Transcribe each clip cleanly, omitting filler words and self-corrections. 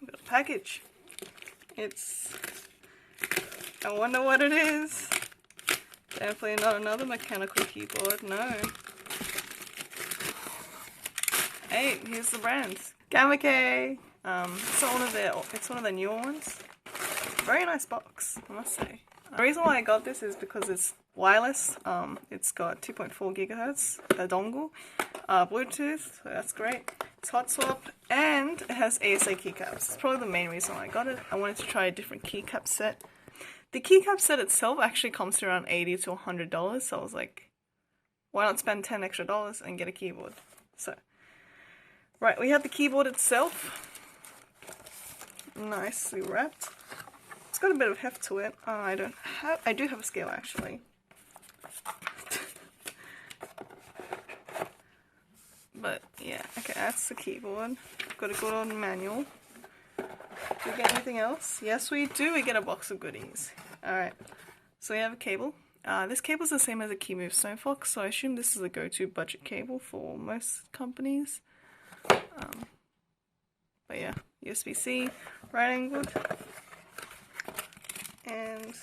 we got a package. I wonder what it is. Definitely not another mechanical keyboard, no. Hey, here's the brands. Gamakay. It's one of the newer ones. Very nice box, I must say. The reason why I got this is because it's wireless. It's got 2.4 gigahertz, a dongle, Bluetooth, so that's great. It's hot swap, and it has ASA keycaps. It's probably the main reason why I got it. I wanted to try a different keycap set. The keycap set itself actually comes to around $80 to $100, so I was like, why not spend $10 extra and get a keyboard? So, right, we have the keyboard itself, nicely wrapped. It's got a bit of heft to it. I do have a scale actually. But yeah, okay, that's the keyboard. Got a good old manual. Do we get anything else? Yes, we do. We get a box of goodies. Alright, so we have a cable. This cable is the same as a Keymove Stonefox, so I assume this is a go-to budget cable for most companies. But yeah, USB-C, right angled. And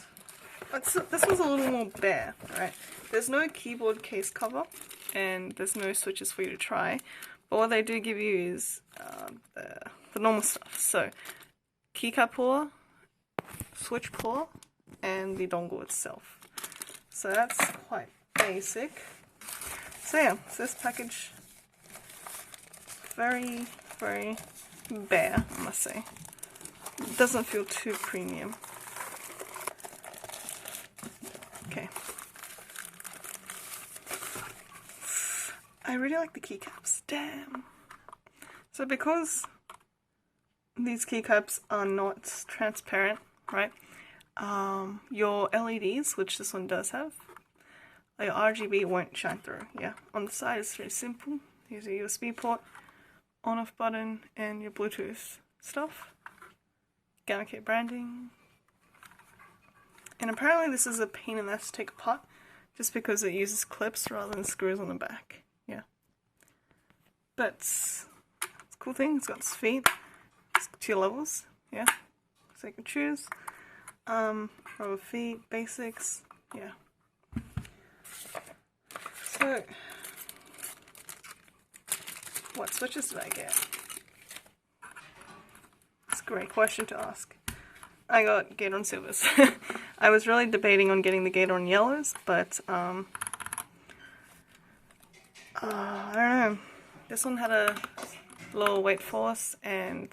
this one's a little more bare, right? There's no keyboard case cover, and there's no switches for you to try. But what they do give you is the normal stuff. So, keycap puller, switch puller, and the dongle itself. So that's quite basic. So yeah, so this package, very, very bare, I must say. It doesn't feel too premium. Okay. I really like the keycaps. Damn. So because these keycaps are not transparent, right? Your LEDs, which this one does have, your RGB won't shine through. Yeah. On the side it's very simple. Here's a USB port, on-off button, and your Bluetooth stuff. Gamakay branding. And apparently this is a pain in the ass to take apart, just because it uses clips rather than screws on the back. Yeah. But it's a cool thing. It's got its feet. It's 2 levels. Yeah. So you can choose. Rubber feet, basics. Yeah. So, what switches did I get? It's a great question to ask. I got Gateron Silvers. I was really debating on getting the Gateron Yellows, but I don't know. This one had a lower weight force, and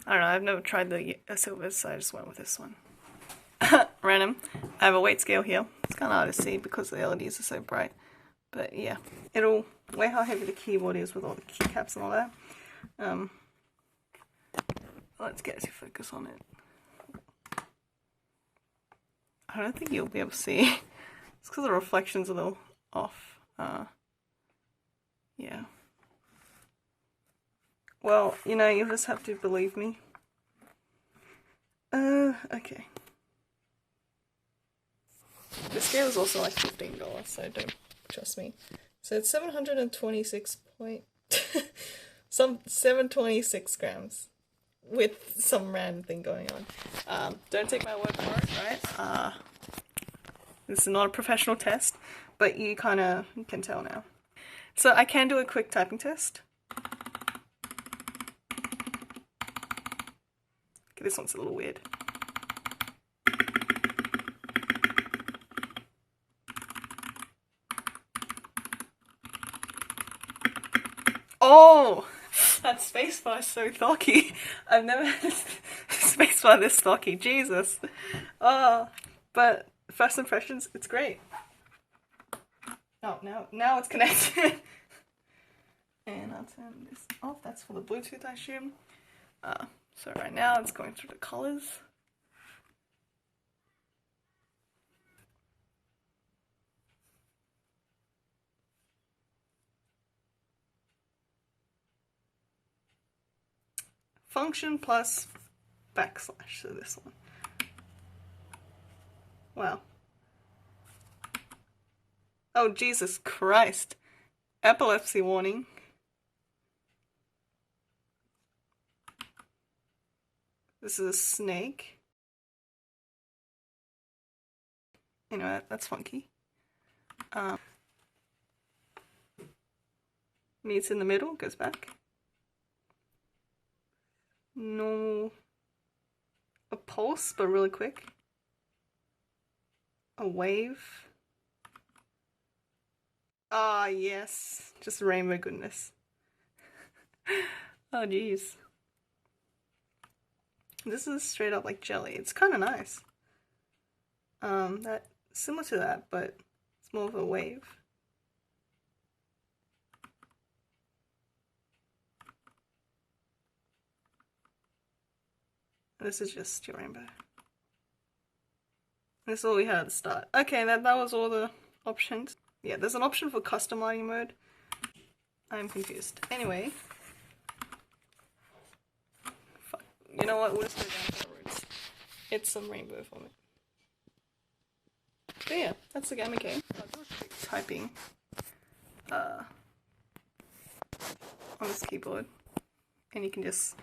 I don't know, I've never tried the Silvers, so I just went with this one. Random. I have a weight scale here. It's kind of hard to see because the LEDs are so bright. But yeah, it'll weigh how heavy the keyboard is with all the keycaps and all that. Let's get to focus on it. I don't think you'll be able to see. It's because the reflection's a little off. Yeah. Well, you know, you'll just have to believe me. Okay. The scale is also like $15, so don't trust me. So it's 726 726 grams with some random thing going on. Don't take my word for it, right? This is not a professional test, but you kind of can tell now. So I can do a quick typing test. Okay, this one's a little weird. Oh! That spacebar is so thocky. I've never had a spacebar this thocky. Jesus. Oh, but first impressions, it's great. Oh, now it's connected. And I'll turn this off. That's for the Bluetooth, I assume. So right now it's going through the colors. Function plus backslash, so this one. Wow. Oh, Jesus Christ. Epilepsy warning. This is a snake. Anyway, that's funky. Meets in the middle, goes back. Normal. A pulse, but really quick. A wave. Ah, yes. Just rainbow goodness. Oh, jeez. This is straight up like jelly. It's kind of nice. That similar to that, but it's more of a wave. This is just your rainbow. This is all we had at the start. Okay, that was all the options. Yeah, there's an option for custom lighting mode. I'm confused. Anyway. Fuck. You know what? We'll just go down to the roots. It's some rainbow for me. So yeah, that's the Gamakay. I'll do a quick typing on this keyboard. And you can just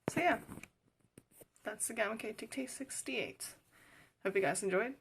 so yeah, that's the Gamakay TK68. Hope you guys enjoyed.